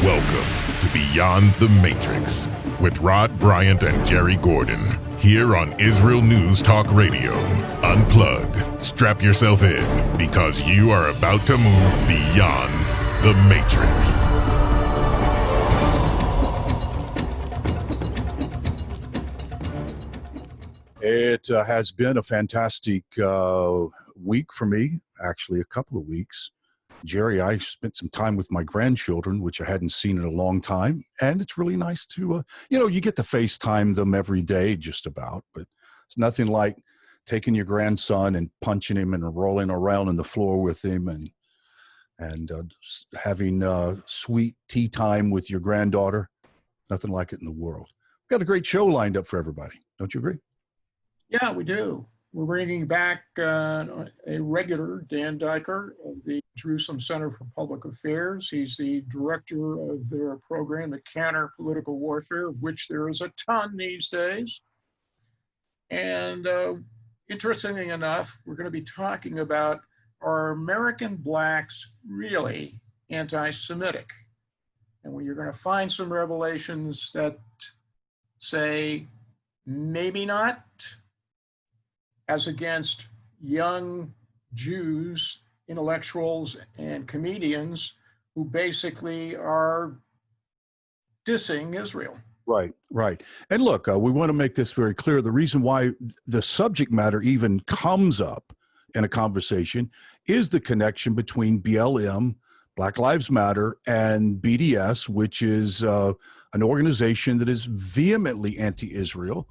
Welcome to Beyond the Matrix with Rod Bryant and Jerry Gordon, here on Israel News Talk Radio. Unplug, strap yourself in, because you are about to move beyond the Matrix. It has been a fantastic week for me, actually a couple of weeks. Jerry, I spent some time with my grandchildren, which I hadn't seen in a long time. And it's really nice to, you get to FaceTime them every day just about, but it's nothing like taking your grandson and punching him and rolling around on the floor with him and having sweet tea time with your granddaughter. Nothing like it in the world. We've got a great show lined up for everybody. Don't you agree? Yeah, we do. We're bringing back a regular, Dan Diker of the Jerusalem Center for Public Affairs. He's the director of their program, the Counter Political Warfare, of which there is a ton these days. And interestingly enough, we're going to be talking about, are American blacks really anti-Semitic? And you're going to find some revelations that say maybe not, as against young Jews, intellectuals, and comedians who basically are dissing Israel. Right. And look, we want to make this very clear. The reason why the subject matter even comes up in a conversation is the connection between BLM, Black Lives Matter, and BDS, which is an organization that is vehemently anti-Israel,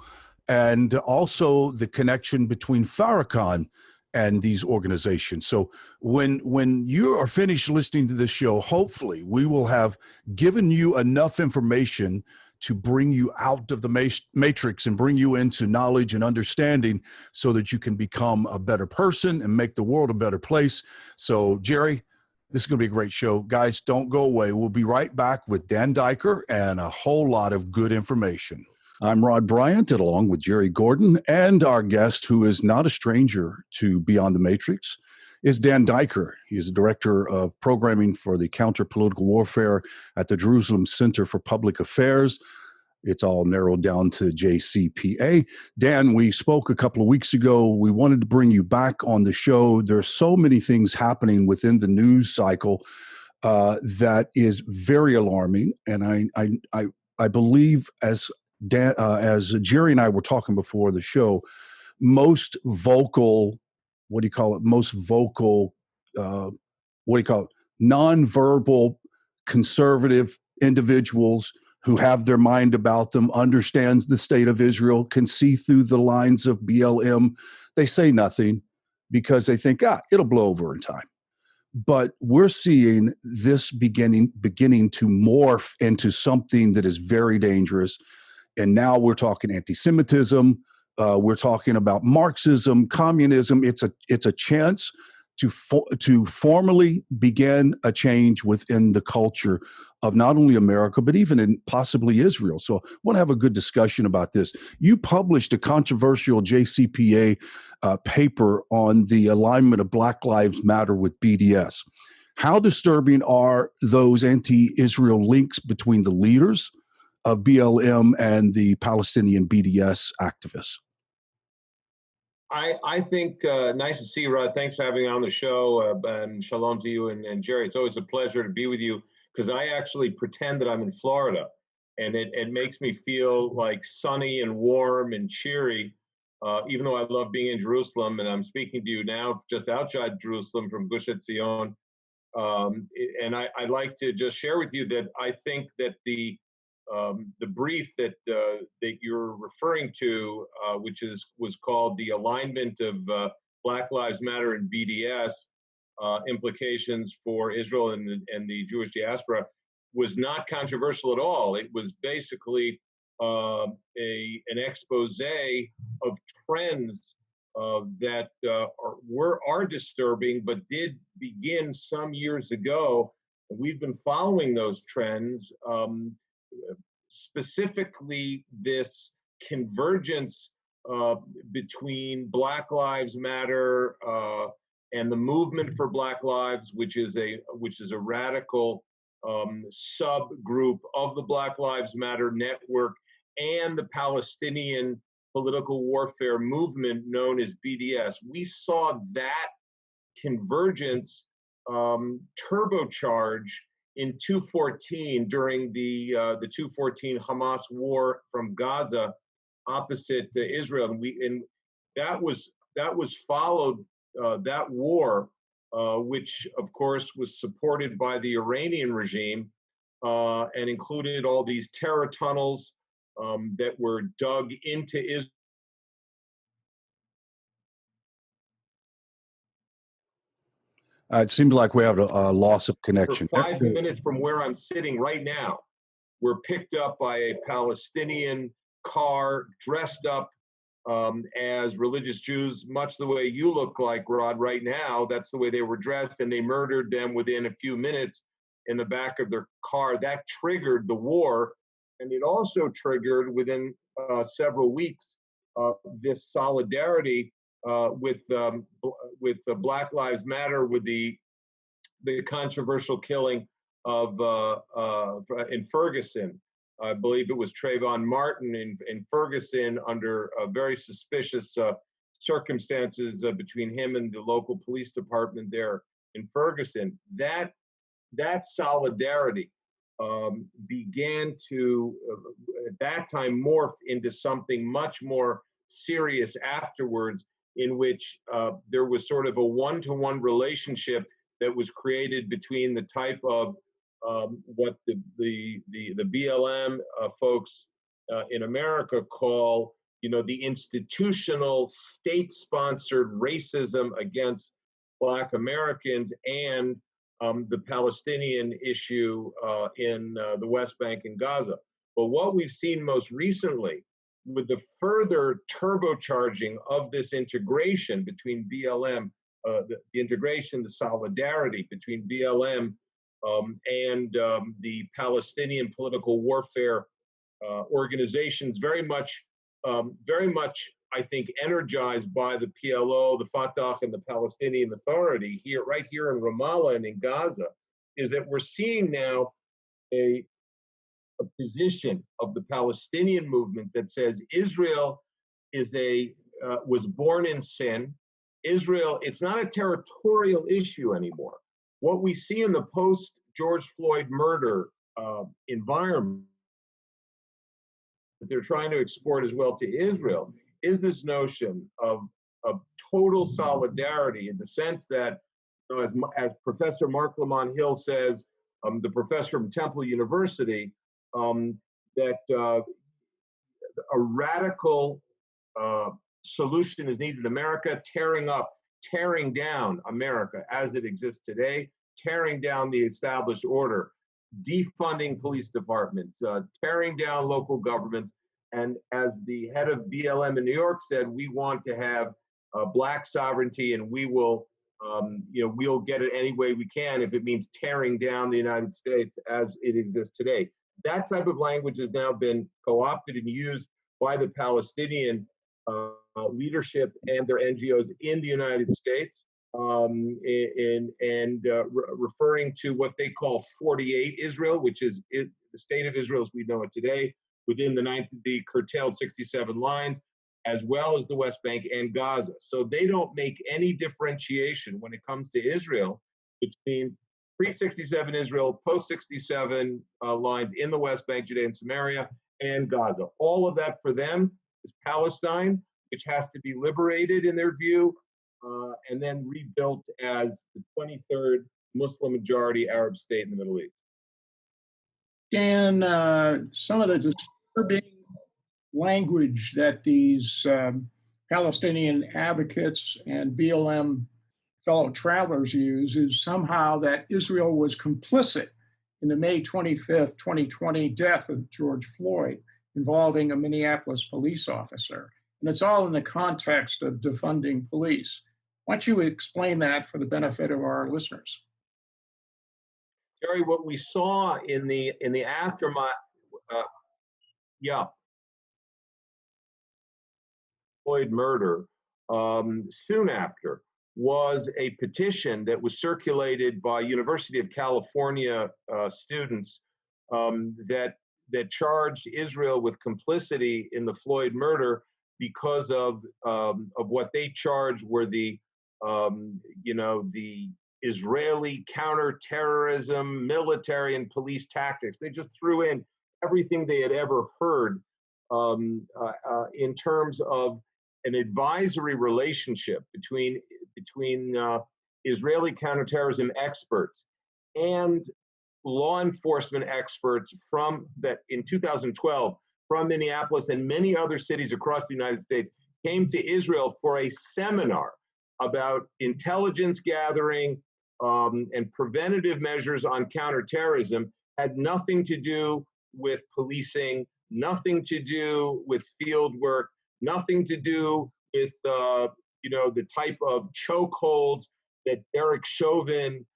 and also the connection between Farrakhan and these organizations. So when you are finished listening to this show, hopefully we will have given you enough information to bring you out of the matrix and bring you into knowledge and understanding so that you can become a better person and make the world a better place. So, Jerry, this is going to be a great show. Guys, don't go away. We'll be right back with Dan Diker and a whole lot of good information. I'm Rod Bryant, and along with Jerry Gordon, and our guest, who is not a stranger to Beyond the Matrix, is Dan Diker. He is the director of programming for the Counter Political Warfare at the Jerusalem Center for Public Affairs. It's all narrowed down to JCPA. Dan, we spoke a couple of weeks ago. We wanted to bring you back on the show. There are so many things happening within the news cycle that is very alarming. And I believe, as Jerry and I were talking before the show, most vocal, nonverbal conservative individuals who have their mind about them, understands the state of Israel, can see through the lines of BLM. They say nothing because they think, it'll blow over in time. But we're seeing this beginning to morph into something that is very dangerous. And now we're talking anti-Semitism. We're talking about Marxism, communism. It's a chance to formally begin a change within the culture of not only America, but even in possibly Israel. So I want to have a good discussion about this. You published a controversial JCPA paper on the alignment of Black Lives Matter with BDS. How disturbing are those anti-Israel links between the leaders of BLM and the Palestinian BDS activists? I think nice to see you, Rod. Thanks for having me on the show. And shalom to you and Jerry. It's always a pleasure to be with you, because I actually pretend that I'm in Florida, and it makes me feel like sunny and warm and cheery, even though I love being in Jerusalem. And I'm speaking to you now just outside Jerusalem from Gush Etzion. And I'd like to just share with you that I think that the brief that you're referring to, which was called the alignment of Black Lives Matter and BDS, implications for Israel and the Jewish diaspora, was not controversial at all. It was basically an expose of trends that are disturbing, but did begin some years ago. We've been following those trends. Specifically, this convergence between Black Lives Matter and the movement for Black Lives, which is a radical subgroup of the Black Lives Matter network and the Palestinian political warfare movement known as BDS. We saw that convergence turbocharge in 214 during the 214 Hamas war from Gaza opposite Israel, and that was followed that war, which of course was supported by the Iranian regime and included all these terror tunnels that were dug into Israel. It seems like we have a loss of For connection. 5 minutes from where I'm sitting right now, were picked up by a Palestinian car dressed up as religious Jews, much the way you look like, Rod, right now. That's the way they were dressed, and they murdered them within a few minutes in the back of their car. That triggered the war, and it also triggered within several weeks this solidarity with Black Lives Matter, with the controversial killing of in Ferguson. I believe it was Trayvon Martin in Ferguson under very suspicious circumstances between him and the local police department there in Ferguson. That solidarity began to, at that time, morph into something much more serious afterwards, in which there was sort of a one-to-one relationship that was created between the type of what the BLM folks in America call, the institutional state-sponsored racism against Black Americans, and the Palestinian issue in the West Bank and Gaza. But what we've seen most recently, with the further turbocharging of this integration between BLM, the integration, the solidarity between BLM and the Palestinian political warfare organizations, very much, I think, energized by the PLO, the Fatah, and the Palestinian Authority right here in Ramallah and in Gaza, is that we're seeing now a position of the Palestinian movement that says Israel was born in sin. Israel, it's not a territorial issue anymore. What we see in the post-George Floyd murder environment that they're trying to export as well to Israel is this notion of total solidarity, in the sense that, as Professor Mark Lamont Hill says, the professor from Temple University, that a radical solution is needed in America, tearing down America as it exists today, tearing down the established order, defunding police departments, tearing down local governments. And as the head of BLM in New York said, we want to have Black sovereignty, and we will, we'll get it any way we can if it means tearing down the United States as it exists today. That type of language has now been co-opted and used by the Palestinian leadership and their NGOs in the United States, referring to what they call 48 Israel, which is the state of Israel as we know it today, within the curtailed 67 lines, as well as the West Bank and Gaza. So they don't make any differentiation when it comes to Israel between pre-67 Israel, post-67 lines in the West Bank, Judea and Samaria, and Gaza. All of that for them is Palestine, which has to be liberated in their view, and then rebuilt as the 23rd Muslim majority Arab state in the Middle East. Dan, some of the disturbing language that these Palestinian advocates and BLM fellow travelers use is somehow that Israel was complicit in the May 25th, 2020 death of George Floyd, involving a Minneapolis police officer. And it's all in the context of defunding police. Why don't you explain that for the benefit of our listeners? Jerry, what we saw in the aftermath, Floyd murder, soon after, was a petition that was circulated by University of California students that charged Israel with complicity in the Floyd murder because of what they charged were the Israeli counterterrorism, military and police tactics. They just threw in everything they had ever heard in terms of an advisory relationship between Israeli counterterrorism experts and law enforcement experts from that in 2012 from Minneapolis and many other cities across the United States came to Israel for a seminar about intelligence gathering and preventative measures on counterterrorism. Had nothing to do with policing, nothing to do with field work, nothing to do with the type of chokeholds that Derek Chauvin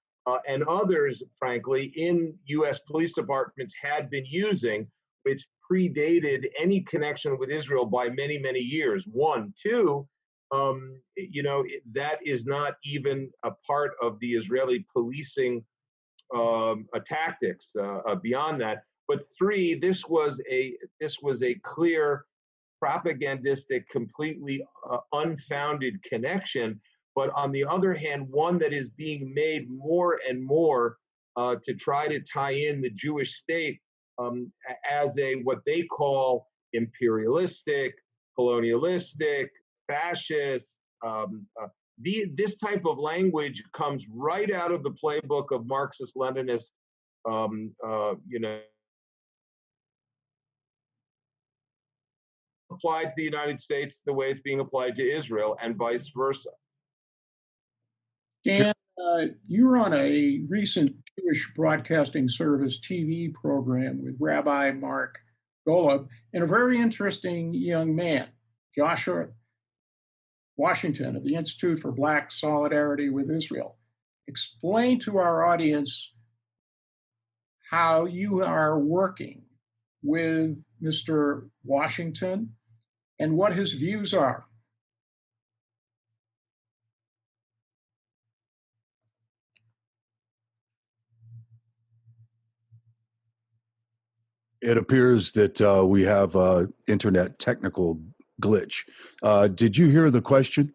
and others, frankly, in U.S. police departments had been using, which predated any connection with Israel by many, many years. One, two, that is not even a part of the Israeli policing tactics beyond that. But three, this was a clear propagandistic, completely unfounded connection. But on the other hand, one that is being made more and more to try to tie in the Jewish state as a what they call imperialistic, colonialistic, fascist. This type of language comes right out of the playbook of Marxist-Leninists, applied to the United States the way it's being applied to Israel and vice versa. Dan, you were on a recent Jewish Broadcasting Service TV program with Rabbi Marc Golub and a very interesting young man, Joshua Washington of the Institute for Black Solidarity with Israel. Explain to our audience how you are working with Mr. Washington and what his views are. It appears that we have internet technical glitch. Did you hear the question,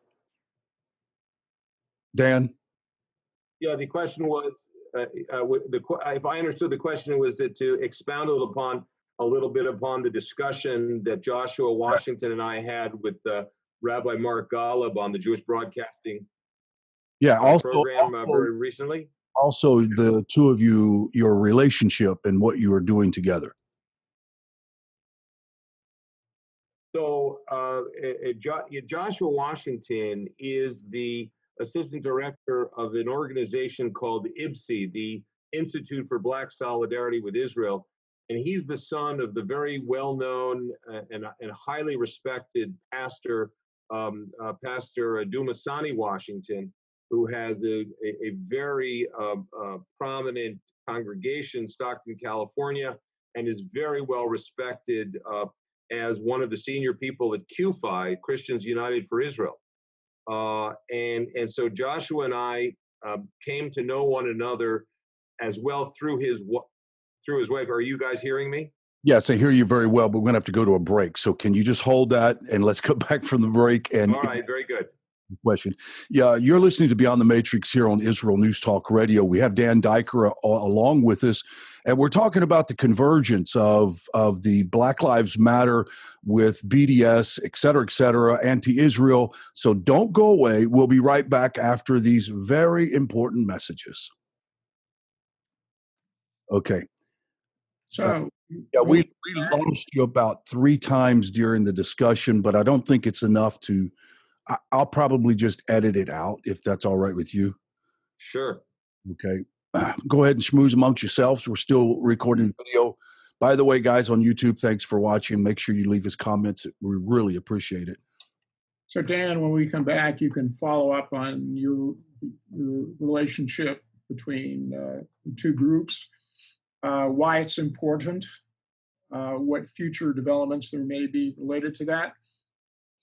Dan? Yeah, the question was, if I understood the question, was it to expound a little bit upon the discussion that Joshua Washington and I had with Rabbi Marc Golub on the Jewish Broadcasting program very recently? Also, the two of you, your relationship and what you are doing together. So Joshua Washington is the assistant director of an organization called IBSI, the Institute for Black Solidarity with Israel. And he's the son of the very well-known and highly respected pastor, Pastor Dumasani Washington, who has a very prominent congregation in Stockton, California, and is very well respected as one of the senior people at QFI, Christians United for Israel. And so Joshua and I came to know one another as well through his wife. Are you guys hearing me? Yes, I hear you very well, but we're going to have to go to a break. So can you just hold that and let's come back from the break? And all right, very good. Question. Yeah, you're listening to Beyond the Matrix here on Israel News Talk Radio. We have Dan Diker along with us, and we're talking about the convergence of the Black Lives Matter with BDS, et cetera, anti-Israel. So don't go away. We'll be right back after these very important messages. Okay. So we lost you about 3 times during the discussion, but I don't think it's enough to. I'll probably just edit it out if that's all right with you. Sure. Okay. Go ahead and schmooze amongst yourselves. We're still recording video. By the way, guys on YouTube, thanks for watching. Make sure you leave us comments. We really appreciate it. So Dan, when we come back, you can follow up on your relationship between the two groups, why it's important, what future developments there may be related to that.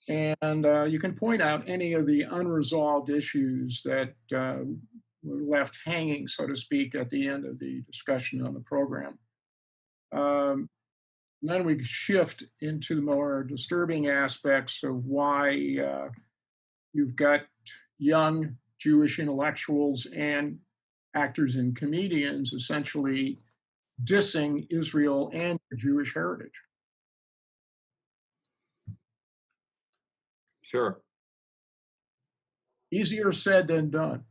And you can point out any of the unresolved issues that were left hanging, so to speak, at the end of the discussion on the program. Then we shift into the more disturbing aspects of why you've got young Jewish intellectuals and actors and comedians essentially dissing Israel and Jewish heritage. Sure. Easier said than done.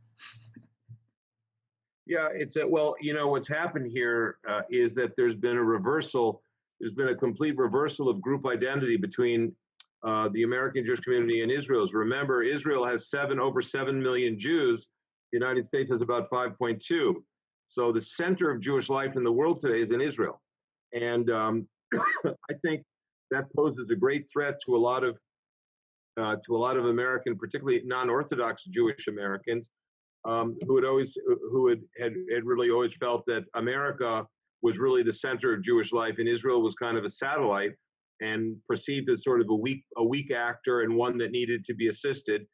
Yeah, well, what's happened here is that there's been a reversal. There's been a complete reversal of group identity between the American Jewish community and Israel's. Remember, Israel has over 7 million Jews. The United States has about 5.2. So the center of Jewish life in the world today is in Israel. And I think that poses a great threat to a lot of American, particularly non-Orthodox Jewish Americans, who had really always felt that America was really the center of Jewish life, and Israel was kind of a satellite and perceived as sort of a weak actor and one that needed to be assisted.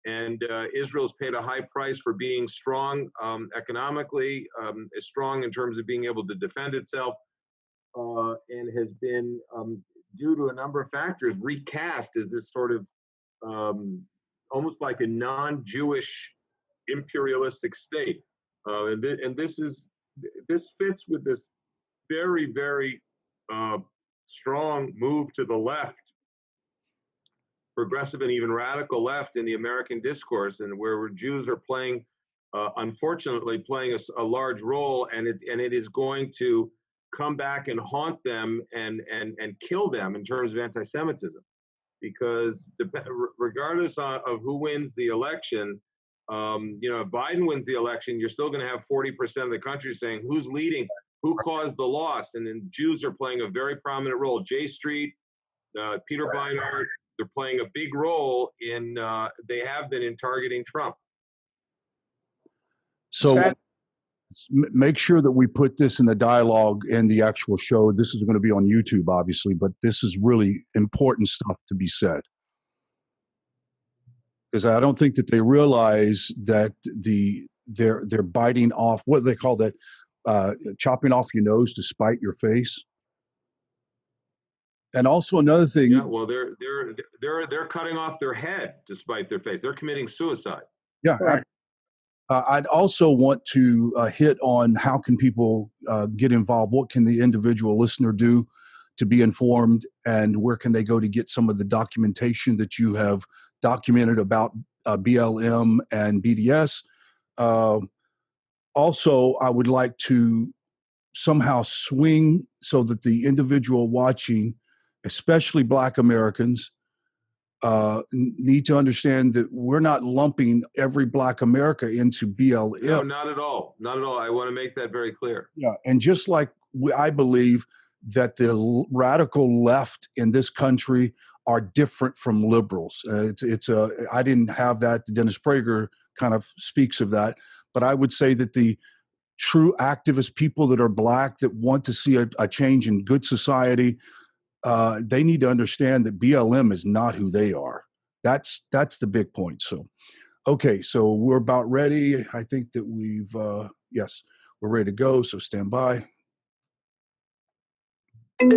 And Israel's paid a high price for being strong economically, strong in terms of being able to defend itself, and has been, due to a number of factors, recast as this sort of almost like a non-Jewish imperialistic state. And this fits with this very, very strong move to the left, progressive and even radical left in the American discourse, and where Jews are playing, unfortunately, playing a large role, and it is going to come back and haunt them and kill them in terms of anti-Semitism, because regardless of who wins the election, if Biden wins the election, you're still going to have 40% of the country saying who's leading, who caused the loss, and then Jews are playing a very prominent role. J Street, Peter Beinart, they're playing a big role in. They have been in targeting Trump. So make sure that we put this in the dialogue in the actual show. This is going to be on YouTube, obviously, but this is really important stuff to be said. Because I don't think that they realize that they're biting off, what do they call that, chopping off your nose to spite your face. And also another thing. Yeah, well, they're cutting off their head to spite their face. They're committing suicide. Yeah. Right. I'd also want to hit on how can people get involved. What can the individual listener do to be informed, and where can they go to get some of the documentation that you have documented about BLM and BDS? Also, I would like to somehow swing so that the individual watching, especially Black Americans, need to understand that we're not lumping every Black America into BLM. No, not at all. Not at all. I want to make that very clear. Yeah, and just like I believe that the radical left in this country are different from liberals. I didn't have that. Dennis Prager kind of speaks of that, but I would say that the true activist people that are Black that want to see a change in good society, they need to understand that BLM is not who they are. That's the big point. So, okay, so we're about ready. I think that yes, we're ready to go. So stand by. Let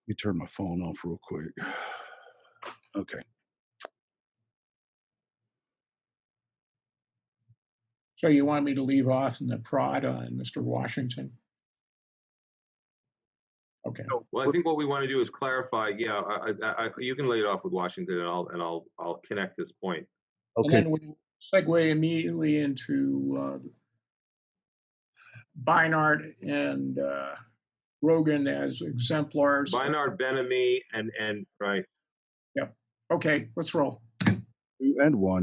me turn my phone off real quick. Okay. So you want me to leave off in the prod on Mr. Washington? Okay. Well, I think what we want to do is clarify. Yeah, you can lay it off with Washington, and I'll connect this point. Okay. And then we segue immediately into Beinart and Reuven as exemplars. Beinart, Ben-Ami, and right. Yep. Okay, let's roll. 2 and 1.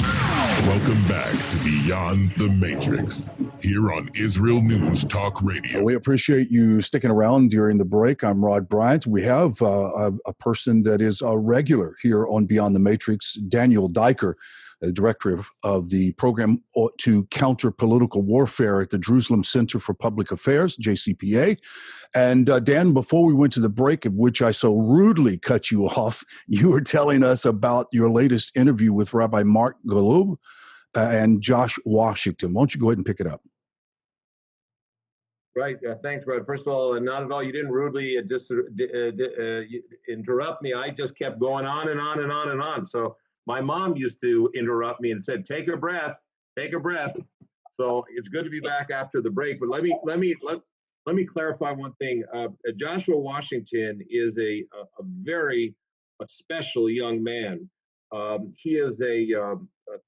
Welcome back to Beyond the Matrix, here on Israel News Talk Radio. We appreciate you sticking around during the break. I'm Rod Bryant. We have a person that is a regular here on Beyond the Matrix, Daniel Diker. the director of the program to counter political warfare at the Jerusalem Center for Public Affairs, JCPA. And Dan, before we went to the break, at which I so rudely cut you off, you were telling us about your latest interview with Rabbi Marc Golub and Josh Washington. Why don't you go ahead and pick it up? Right. Thanks, Rod. First of all, not at all. You didn't rudely interrupt me. I just kept going on and on and on and on. So my mom used to interrupt me and said, "Take a breath, take a breath." So it's good to be back after the break. But let me clarify one thing. Joshua Washington is a very special young man. He is a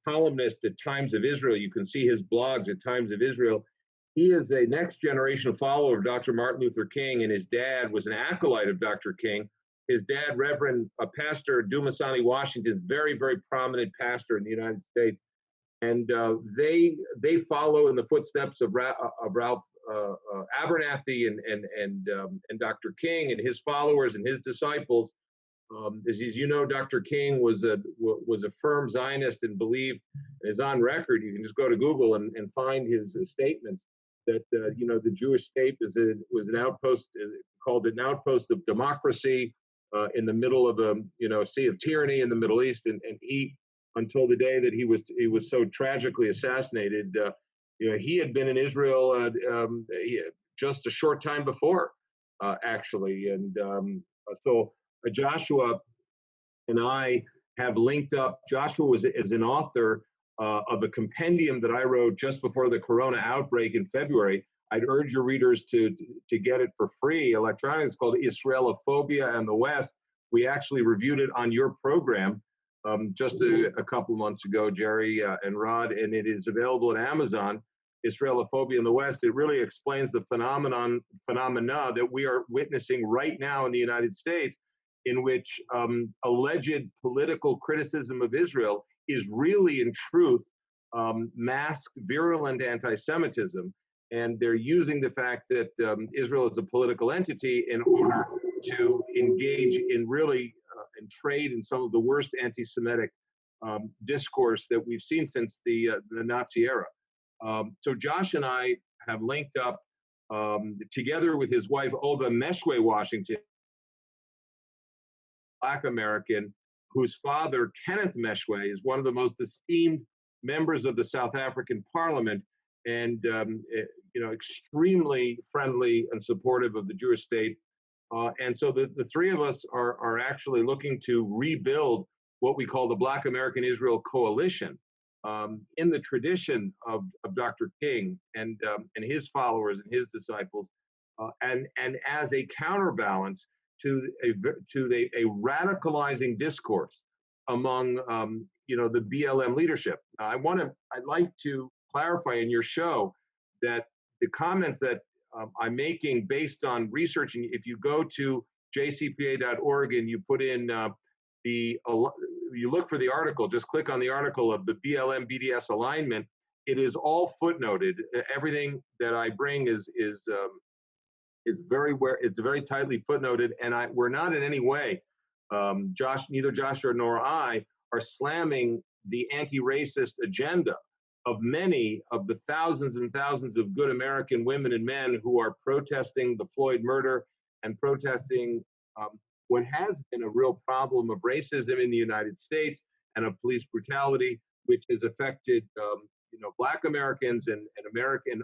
columnist at Times of Israel. You can see his blogs at Times of Israel. He is a next generation follower of Dr. Martin Luther King, and his dad was an acolyte of Dr. King. His dad, Reverend Pastor Dumasani Washington, very, very prominent pastor in the United States. And they follow in the footsteps of Ralph Abernathy and Dr. King and his followers and his disciples. As you know, Dr. King was a firm Zionist and believed, is on record. You can just go to Google and find his statements that the Jewish state was an outpost, called an outpost of democracy in the middle of a sea of tyranny in the Middle East, and he, until the day that he was so tragically assassinated, he had been in Israel just a short time before, actually, and so Joshua and I have linked up. Joshua is an author of a compendium that I wrote just before the corona outbreak in February. I'd urge your readers to get it for free electronically. It's called Israelophobia and the West. We actually reviewed it on your program just a couple months ago, Jerry and Rod, and it is available at Amazon. Israelophobia in the West. It really explains the phenomena that we are witnessing right now in the United States, in which alleged political criticism of Israel is really, in truth, masked virulent anti-Semitism. And they're using the fact that Israel is a political entity in order to engage in really and trade in some of the worst anti-Semitic discourse that we've seen since the Nazi era. So Josh and I have linked up together with his wife, Olga Meshwe Washington, Black American, whose father, Kenneth Meshwe, is one of the most esteemed members of the South African Parliament, and extremely friendly and supportive of the Jewish state. And so the three of us are actually looking to rebuild what we call the Black American Israel Coalition, in the tradition of Dr. King and his followers and his disciples, and as a counterbalance to a radicalizing discourse among the BLM leadership. I'd like to clarify in your show that the comments that I'm making based on research, and if you go to jcpa.org and you put in you look for the article, just click on the article of the BLM BDS alignment. It is all footnoted. Everything that I bring is very tightly footnoted, and we're not in any way, neither Joshua nor I are slamming the anti-racist agenda of many of the thousands and thousands of good American women and men who are protesting the Floyd murder and protesting what has been a real problem of racism in the United States and of police brutality, which has affected Black Americans and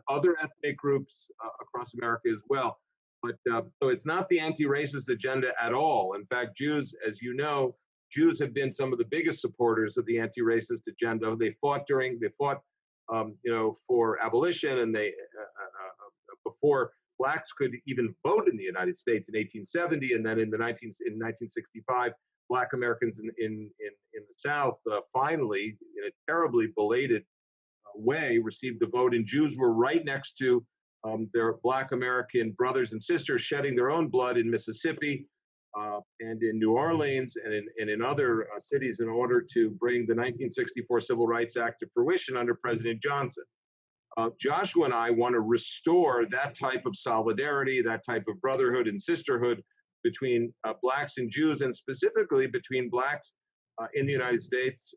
other ethnic groups across America as well. But so it's not the anti-racist agenda at all. In fact, Jews, as you know, Jews have been some of the biggest supporters of the anti-racist agenda. They fought for abolition, and they before Blacks could even vote in the United States in 1870, and then in 1965, Black Americans in the South finally, in a terribly belated way, received the vote, and Jews were right next to their Black American brothers and sisters shedding their own blood in Mississippi and in New Orleans and in other cities in order to bring the 1964 Civil Rights Act to fruition under President Johnson. Joshua and I want to restore that type of solidarity, that type of brotherhood and sisterhood between Blacks and Jews, and specifically between Blacks in the United States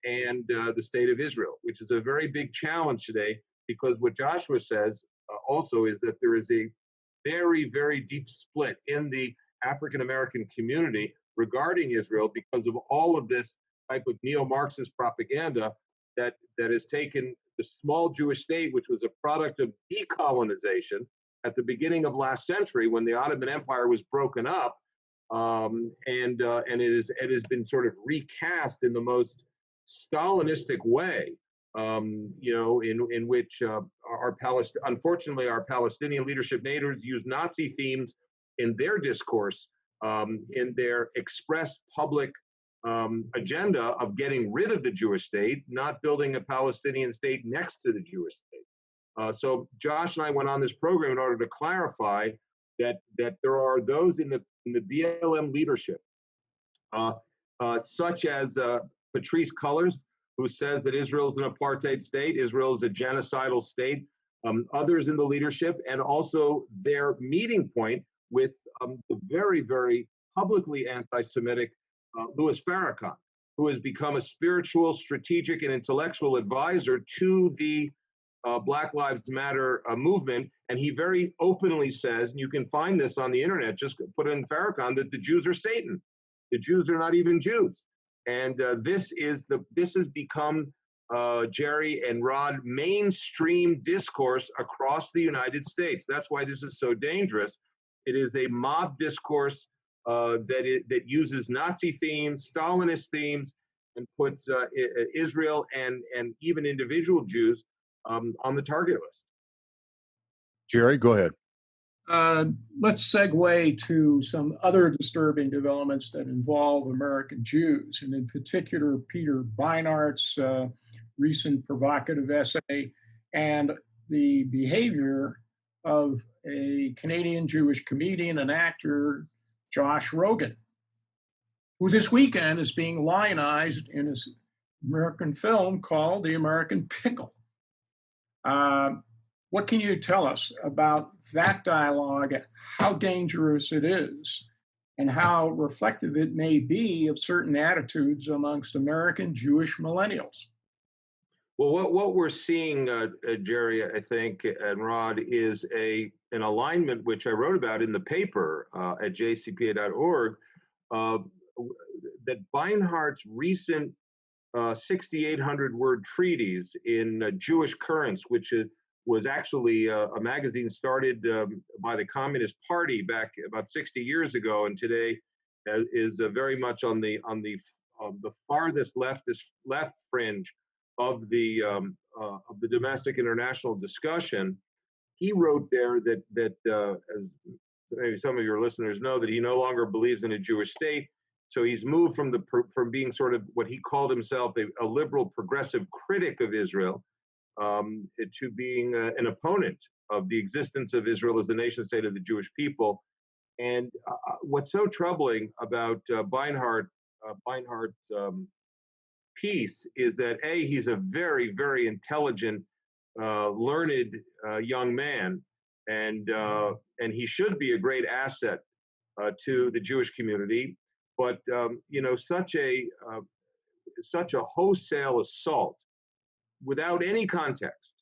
and the state of Israel, which is a very big challenge today, because what Joshua says also is that there is a very, very deep split in the African American community regarding Israel because of all of this type of neo-Marxist propaganda that has taken the small Jewish state, which was a product of decolonization at the beginning of last century when the Ottoman Empire was broken up, and it has been sort of recast in the most Stalinistic way, in which unfortunately our Palestinian leadership leaders use Nazi themes in their discourse, in their expressed public agenda of getting rid of the Jewish state, not building a Palestinian state next to the Jewish state. So Josh and I went on this program in order to clarify that there are those in the BLM leadership, such as Patrisse Cullors, who says that Israel is an apartheid state, Israel is a genocidal state, others in the leadership, and also their meeting point with the very, very publicly anti-Semitic Louis Farrakhan, who has become a spiritual, strategic, and intellectual advisor to the Black Lives Matter movement. And he very openly says, and you can find this on the internet, just put in Farrakhan, that the Jews are Satan. The Jews are not even Jews. And this has become, Jerry and Rod, mainstream discourse across the United States. That's why this is so dangerous. It is a mob discourse that uses Nazi themes, Stalinist themes, and puts Israel and even individual Jews on the target list. Jerry, go ahead. Let's segue to some other disturbing developments that involve American Jews, and in particular, Peter Beinart's recent provocative essay and the behavior of a Canadian Jewish comedian and actor, Josh Rogan, who this weekend is being lionized in his American film called The American Pickle. What can you tell us about that dialogue, how dangerous it is, and how reflective it may be of certain attitudes amongst American Jewish millennials? Well, what we're seeing, Jerry, I think, and Rod, is an alignment which I wrote about in the paper at JCPA.org, that Beinart's recent 6,800-word treatise in Jewish Currents, which was actually a magazine started by the Communist Party back about 60 years ago, and today is very much on the farthest left fringe of the domestic international discussion. He wrote there that as maybe some of your listeners know, that he no longer believes in a Jewish state. So he's moved from being sort of what he called himself a liberal progressive critic of Israel, to being an opponent of the existence of Israel as a nation state of the Jewish people. And what's so troubling about Beinart's piece is that he's a very, very intelligent, learned young man, and he should be a great asset to the Jewish community. But such a wholesale assault without any context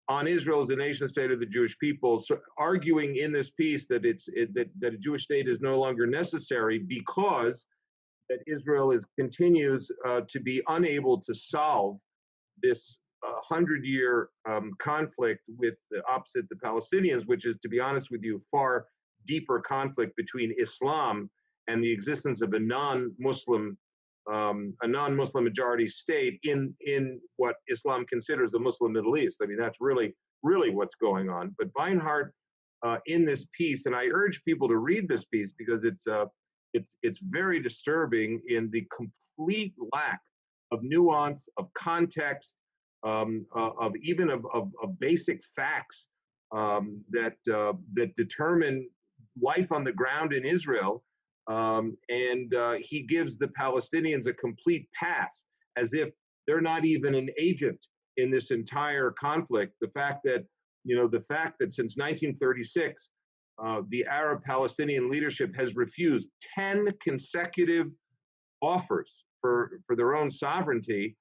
on Israel as a nation state of the Jewish people, so arguing in this piece that that a Jewish state is no longer necessary because that Israel continues to be unable to solve this 100-year conflict with opposite the Palestinians, which is, to be honest with you, far deeper conflict between Islam and the existence of a non-Muslim majority state in what Islam considers the Muslim Middle East. I mean, that's really what's going on. But Beinart, in this piece, and I urge people to read this piece because it's very disturbing in the complete lack of nuance, of context, of basic facts that determine life on the ground in Israel. And he gives the Palestinians a complete pass, as if they're not even an agent in this entire conflict. The fact that since 1936, the Arab Palestinian leadership has refused 10 consecutive offers for their own sovereignty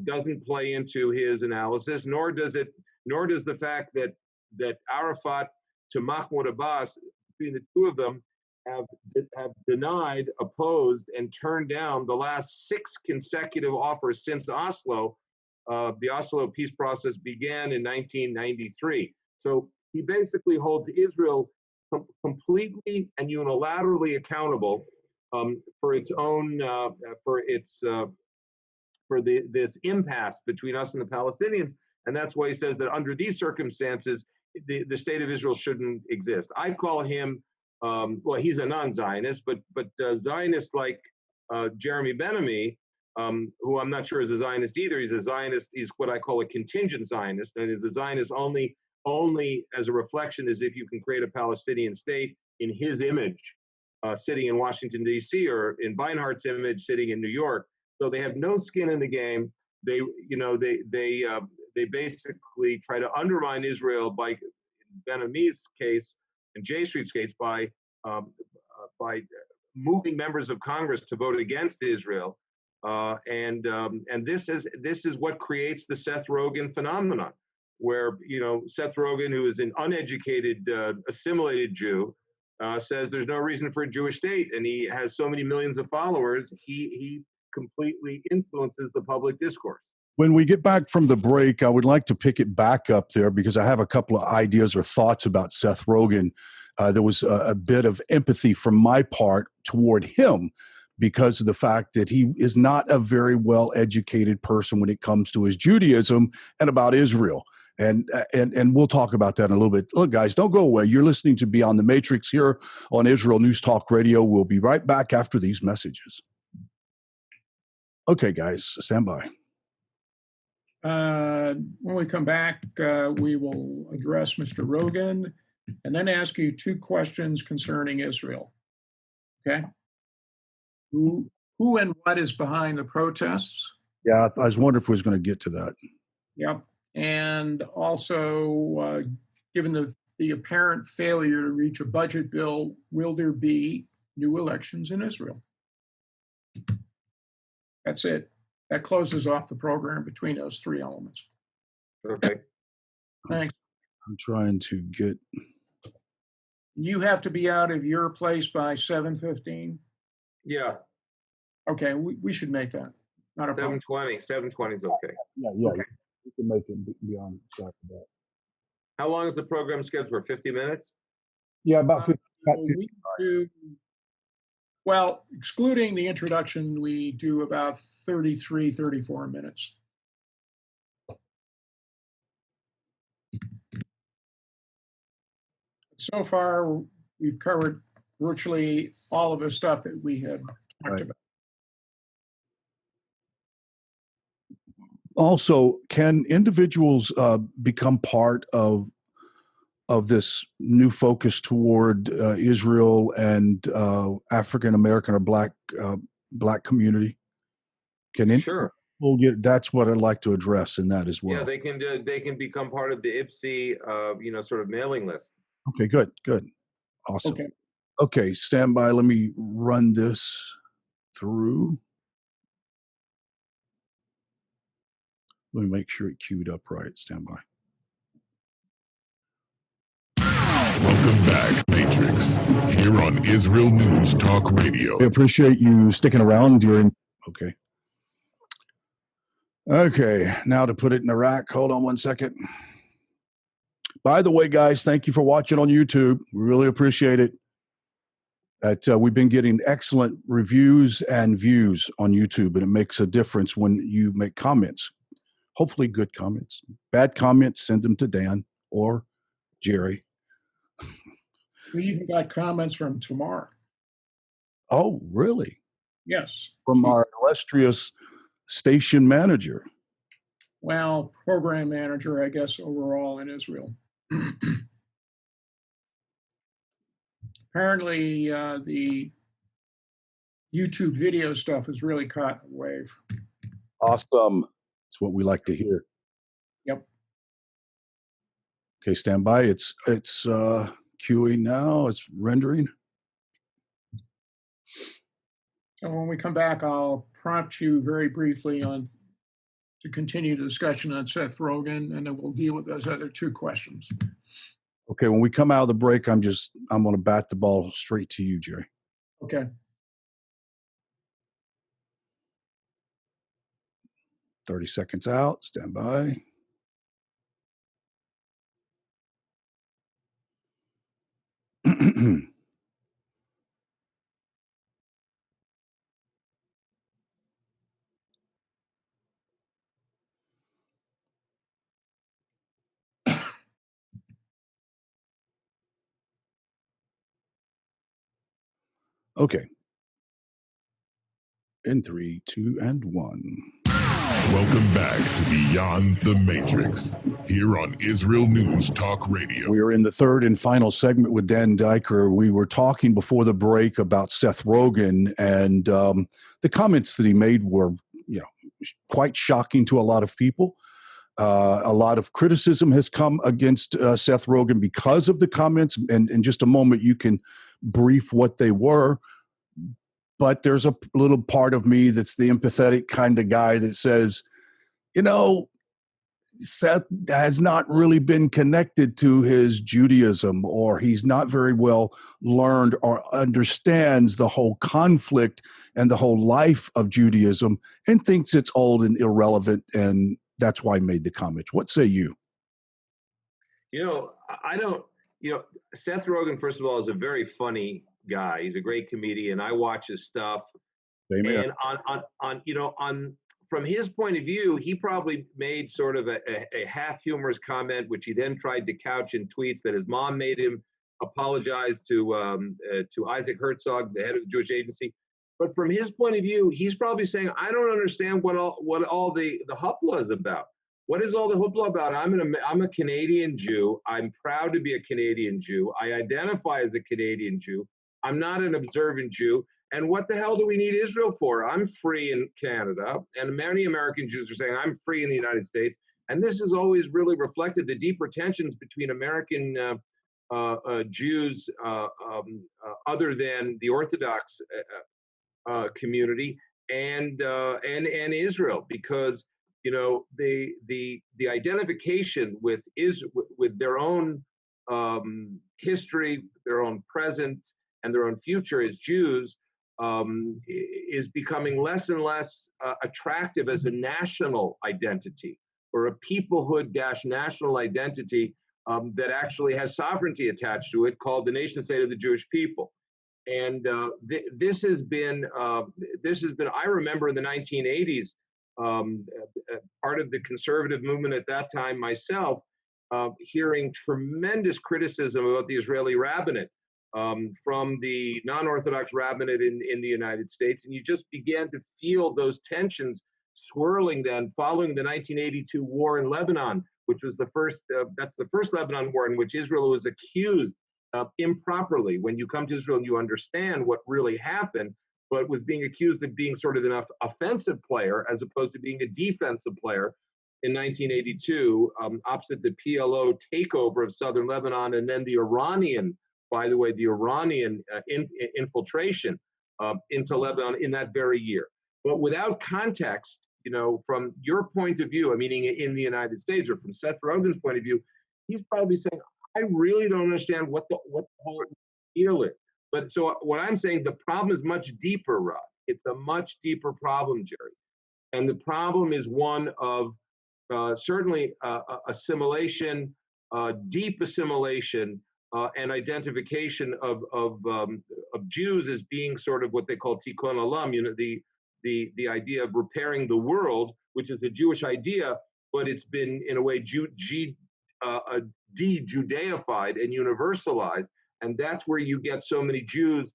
doesn't play into his analysis, nor does the fact that Arafat to Mahmoud Abbas, between the two of them, have denied, opposed, and turned down the last 6 consecutive offers since Oslo. The Oslo peace process began in 1993. So he basically holds Israel completely and unilaterally accountable for its own this impasse between us and the Palestinians, and that's why he says that under these circumstances, the state of Israel shouldn't exist. I call him, well, he's a non-Zionist, but Zionists like Jeremy Ben-Ami, who I'm not sure is a Zionist either. He's a Zionist. He's what I call a contingent Zionist, and is a Zionist only as a reflection as if you can create a Palestinian state in his image, sitting in Washington D.C., or in Beinhart's image, sitting in New York. So they have no skin in the game. They basically try to undermine Israel by, in Ben-Ami's case and J Street's case, by moving members of Congress to vote against Israel, and this is what creates the Seth Rogen phenomenon, where Seth Rogen, who is an uneducated, assimilated Jew, says there's no reason for a Jewish state, and he has so many millions of followers. He completely influences the public discourse. When we get back from the break, I would like to pick it back up there because I have a couple of ideas or thoughts about Seth Rogen. There was a bit of empathy from my part toward him because of the fact that he is not a very well-educated person when it comes to his Judaism and about Israel. And we'll talk about that in a little bit. Look, guys, don't go away. You're listening to Beyond the Matrix here on Israel News Talk Radio. We'll be right back after these messages. Okay, guys, stand by. When we come back, we will address Mr. Rogen and then ask you 2 questions concerning Israel. Okay? Who and what is behind the protests? Yeah, I was wondering if we was going to get to that. Yep. And also, given the apparent failure to reach a budget bill, will there be new elections in Israel? That's it. That closes off the program between those 3 elements. Okay. Thanks. I'm trying to get. You have to be out of your place by 7:15? Yeah. Okay, we should make that. Not a problem. 7:20 is okay. Yeah. Okay. You can make it beyond that. How long is the program scheduled for? 50 minutes? Yeah, about 50. We do, well, excluding the introduction, we do about 33, 34 minutes. So far, we've covered virtually all of the stuff that we had talked about. Also, can individuals become part of this new focus toward Israel and African American or Black community? Sure. Well, that's what I'd like to address in that as well. Yeah, they can become part of the IPSI, sort of mailing list. Okay, good, awesome. Okay, stand by. Let me run this through. Let me make sure it queued up right. Stand by. Welcome back, Matrix, here on Israel News Talk Radio. I appreciate you sticking around during. Okay, now to put it in the rack. Hold on one second. By the way, guys, thank you for watching on YouTube. We really appreciate it. We've been getting excellent reviews and views on YouTube, and it makes a difference when you make comments. Hopefully good comments. Bad comments, send them to Dan or Jerry. We even got comments from Tamar. Oh, really? Yes. From our illustrious station manager. Well, program manager, I guess, overall in Israel. Apparently, the YouTube video stuff has really caught a wave. Awesome. That's what we like to hear. Yep. Okay, stand by. It's queuing now. It's rendering. So when we come back, I'll prompt you very briefly to continue the discussion on Seth Rogen, and then we'll deal with those other two questions. Okay, when we come out of the break, I'm going to bat the ball straight to you, Jerry. Okay. Thirty seconds out. Stand by. Okay. In 3, 2, and 1. Welcome back to Beyond the Matrix, here on Israel News Talk Radio. We are in the third and final segment with Dan Diker. We were talking before the break about Seth Rogen, and the comments that he made were, quite shocking to a lot of people. A lot of criticism has come against Seth Rogen because of the comments, and in just a moment you can brief what they were. But there's a little part of me that's the empathetic kind of guy that says, Seth has not really been connected to his Judaism, or he's not very well learned or understands the whole conflict and the whole life of Judaism, and thinks it's old and irrelevant, and that's why I made the comments. What say you? Seth Rogen, first of all, is a very funny guy. He's a great comedian. I watch his stuff. Amen. And from his point of view, he probably made sort of a half humorous comment, which he then tried to couch in tweets that his mom made him apologize to Isaac Herzog, the head of the Jewish Agency. But from his point of view, he's probably saying, I don't understand what all the hoopla is about. What is all the hoopla about? I'm a Canadian Jew. I'm proud to be a Canadian Jew. I identify as a Canadian Jew. I'm not an observant Jew. And what the hell do we need Israel for? I'm free in Canada. And many American Jews are saying, I'm free in the United States. And this has always really reflected the deeper tensions between American Jews other than the Orthodox community and Israel, because the identification with their own history, their own present, and their own future as Jews is becoming less and less attractive as a national identity, or a peoplehood-national identity that actually has sovereignty attached to it, called the nation state of the Jewish people. And this has been, I remember in the 1980s, part of the conservative movement at that time myself, hearing tremendous criticism about the Israeli rabbinate from the non-Orthodox rabbinate in the United States. And you just began to feel those tensions swirling then following the 1982 war in Lebanon, which was that's the first Lebanon war in which Israel was accused improperly. When you come to Israel and you understand what really happened, but was being accused of being sort of an offensive player as opposed to being a defensive player in 1982, opposite the PLO takeover of southern Lebanon, and then the Iranian infiltration into Lebanon in that very year. But without context, from your point of view, meaning in the United States, or from Seth Rogen's point of view, he's probably saying, I really don't understand what the whole deal is. But so what I'm saying, the problem is much deeper, Rod. It's a much deeper problem, Jerry. And the problem is one of certainly assimilation, deep assimilation, and identification of Jews as being sort of what they call tikkun olam, the idea of repairing the world, which is a Jewish idea, but it's been in a way de-Judaified and universalized, and that's where you get so many Jews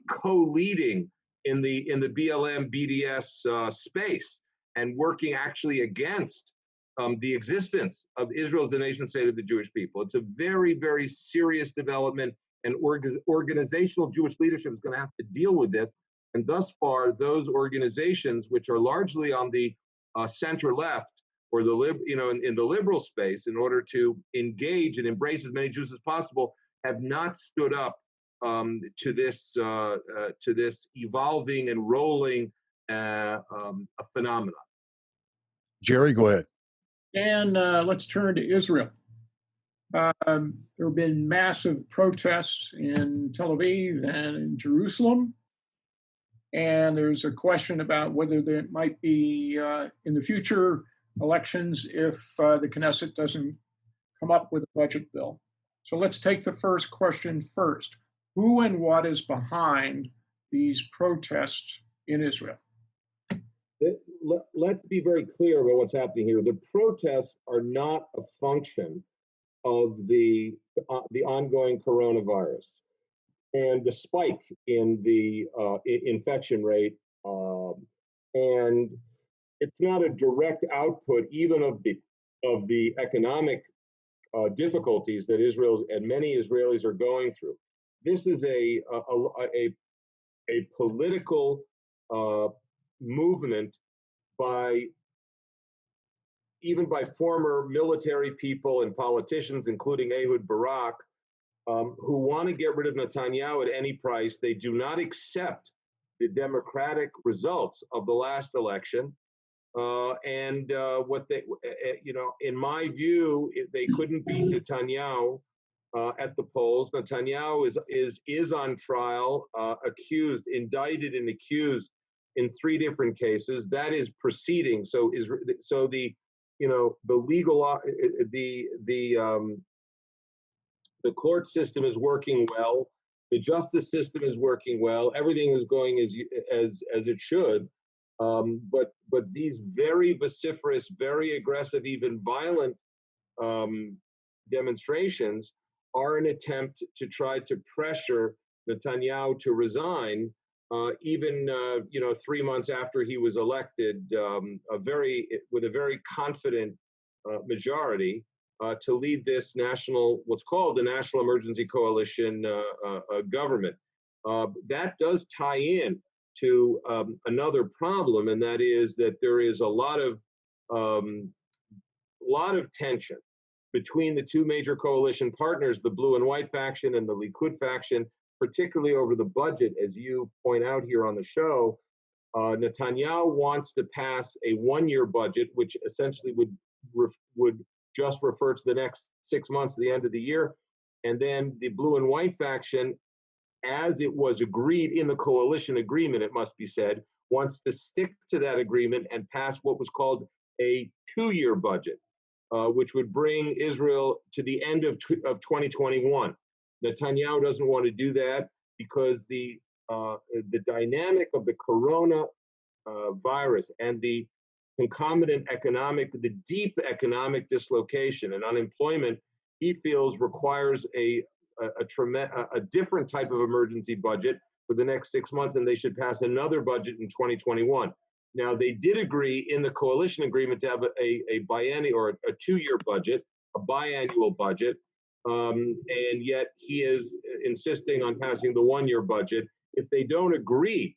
co-leading in the BLM BDS space and working actually against the existence of Israel as the nation state of the Jewish people. It's a very, very serious development, and organizational Jewish leadership is going to have to deal with this. And thus far, those organizations, which are largely on the center left, or in the liberal space, in order to engage and embrace as many Jews as possible, have not stood up to this evolving and rolling a phenomenon. Jerry, go ahead. And let's turn to Israel. There have been massive protests in Tel Aviv and in Jerusalem. And there's a question about whether there might be in the future elections if the Knesset doesn't come up with a budget bill. So let's take the first question first. Who and what is behind these protests in Israel? Let's be very clear about what's happening here. The protests are not a function of the ongoing coronavirus and the spike in the infection rate, and it's not a direct output even of the economic difficulties that Israel and many Israelis are going through. This is a political movement even by former military people and politicians, including Ehud Barak, who want to get rid of Netanyahu at any price. They do not accept the democratic results of the last election. What they, in my view, they couldn't beat Netanyahu at the polls. Netanyahu is on trial, indicted and accused in 3 different cases. That is proceeding. So the legal the court system is working well. The justice system is working well. Everything is going as it should. But these very vociferous, very aggressive, even violent demonstrations are an attempt to try to pressure Netanyahu to resign, even 3 months after he was elected, with a very confident majority to lead this what's called the National Emergency Coalition government. That does tie in to another problem, and that is that there is a lot of tension between the 2 major coalition partners, the blue and white faction and the Likud faction, particularly over the budget, as you point out here on the show. Netanyahu wants to pass a 1-year budget, which essentially would just refer to the next 6 months, the end of the year. And then the blue and white faction, as it was agreed in the coalition agreement, it must be said, wants to stick to that agreement and pass what was called a 2-year budget, which would bring Israel to the end of 2021. Netanyahu doesn't want to do that because the dynamic of the corona virus and the concomitant the deep economic dislocation and unemployment, he feels requires a different type of emergency budget for the next 6 months, and they should pass another budget in 2021. Now, they did agree in the coalition agreement to have a biennial or a 2-year budget, a biannual budget, and yet he is insisting on passing the 1-year budget. If they don't agree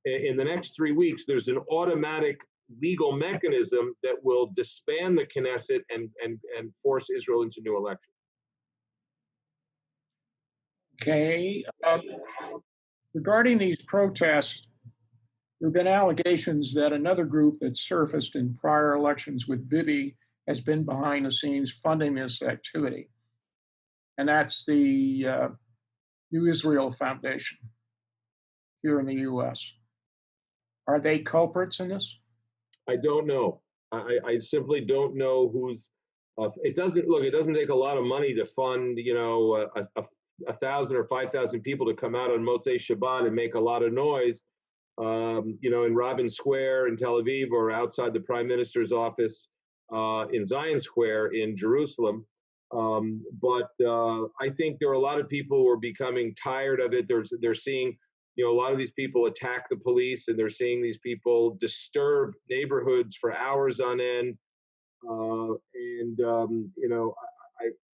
in the next 3 weeks, there's an automatic legal mechanism that will disband the Knesset and force Israel into new elections. Okay. Regarding these protests, there have been allegations that another group that surfaced in prior elections with Bibi has been behind the scenes funding this activity. And that's the New Israel Foundation here in the U.S. Are they culprits in this? I don't know. I simply don't know who's. It doesn't take a lot of money to fund, 1,000 or 5,000 people to come out on Motzei Shabbat and make a lot of noise, in Reuven Square in Tel Aviv or outside the Prime Minister's office in Zion Square in Jerusalem. But I think there are a lot of people who are becoming tired of it. They're seeing, a lot of these people attack the police, and they're seeing these people disturb neighborhoods for hours on end.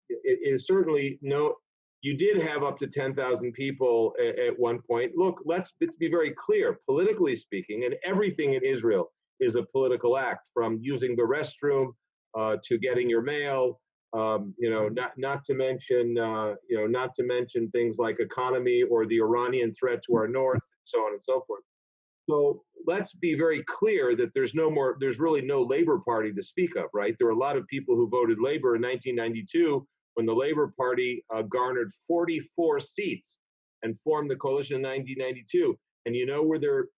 It is certainly you did have up to 10,000 people at one point. Look, let's be very clear. Politically speaking, and everything in Israel is a political act, from using the restroom to getting your mail. Not to mention things like economy or the Iranian threat to our north, and so on and so forth. So let's be very clear that there's really no Labor Party to speak of, right? There are a lot of people who voted Labor in 1992 when the Labor Party garnered 44 seats and formed the coalition in 1992. And you know where there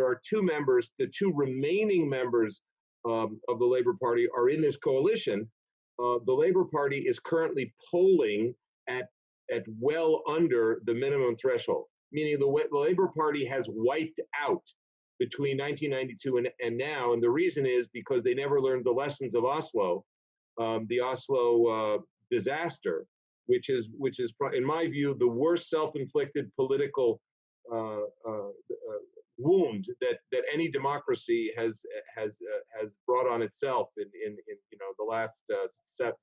are two members, the two remaining members of the Labor Party are in this coalition. The Labor Party is currently polling at well under the minimum threshold, meaning the Labor Party has wiped out between 1992 and now. And the reason is because they never learned the lessons of Oslo, the Oslo disaster, which is, in my view, the worst self-inflicted political wound that any democracy has brought on itself in the last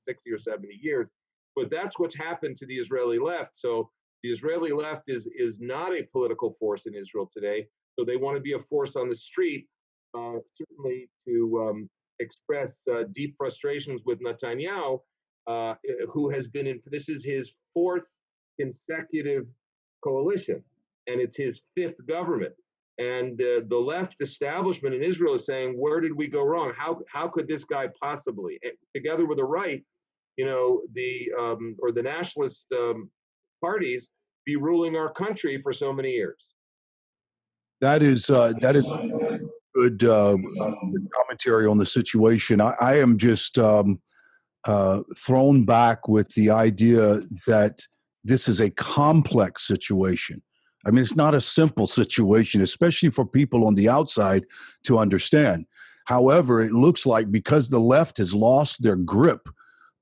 60 or 70 years. But that's what's happened to the Israeli left. So the Israeli left is not a political force in Israel today. So they want to be a force on the street, certainly to express deep frustrations with Netanyahu, who has been in. This is his fourth consecutive coalition, and it's his fifth government. And the left establishment in Israel is saying, where did we go wrong? How could this guy possibly, together with the right, or the nationalist parties, be ruling our country for so many years? That is good commentary on the situation. I am just thrown back with the idea that this is a complex situation. I mean, it's not a simple situation, especially for people on the outside to understand. However, it looks like because the left has lost their grip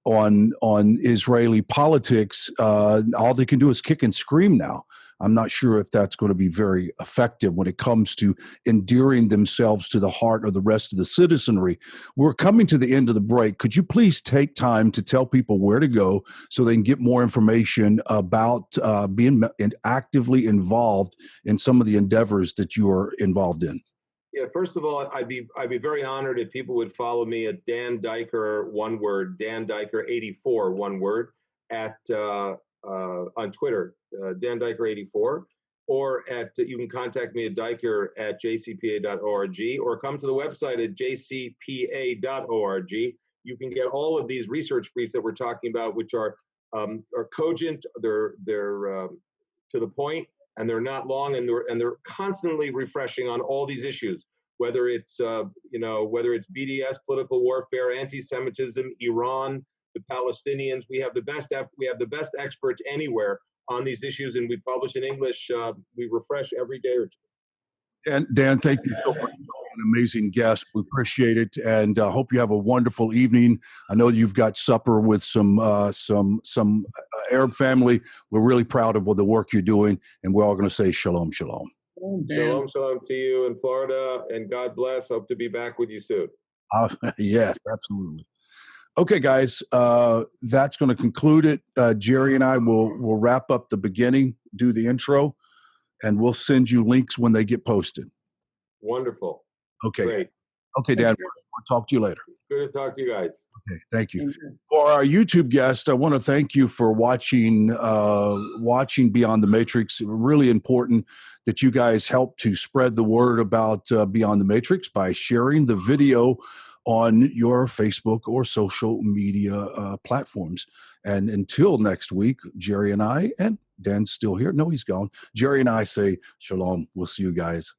on Israeli politics, all they can do is kick and scream now. I'm not sure if that's going to be very effective when it comes to endearing themselves to the heart of the rest of the citizenry. We're coming to the end of the break. Could you please take time to tell people where to go so they can get more information about being actively involved in some of the endeavors that you are involved in? Yeah, first of all, I'd be very honored if people would follow me at Dan Diker, one word, Dan Diker 84, one word, on Twitter, Dan Diker 84, or you can contact me at Diker at jcpa.org, or come to the website at jcpa.org. You can get all of these research briefs that we're talking about, which are cogent, they're to the point, and they're not long, and they're constantly refreshing on all these issues, whether it's BDS, political warfare, anti-Semitism, Iran, the Palestinians. We have the best experts anywhere on these issues, and we publish in English. We refresh every day or two. Dan, thank you so much for being an amazing guest. We appreciate it, and hope you have a wonderful evening. I know you've got supper with some Arab family. We're really proud of the work you're doing, and we're all going to say shalom, shalom. Shalom, shalom to you in Florida, and God bless. Hope to be back with you soon. Yes, absolutely. Okay, guys, that's going to conclude it. Jerry and I will wrap up the beginning, do the intro, and we'll send you links when they get posted. Wonderful. Okay. Great. Okay, Dan, we'll talk to you later. Good to talk to you guys. Okay, thank you. For our YouTube guest, I want to thank you for watching Beyond the Matrix. Really important that you guys help to spread the word about Beyond the Matrix by sharing the video on your Facebook or social media platforms. And until next week, Jerry and I, and Dan's still here. No, he's gone. Jerry and I say shalom. We'll see you guys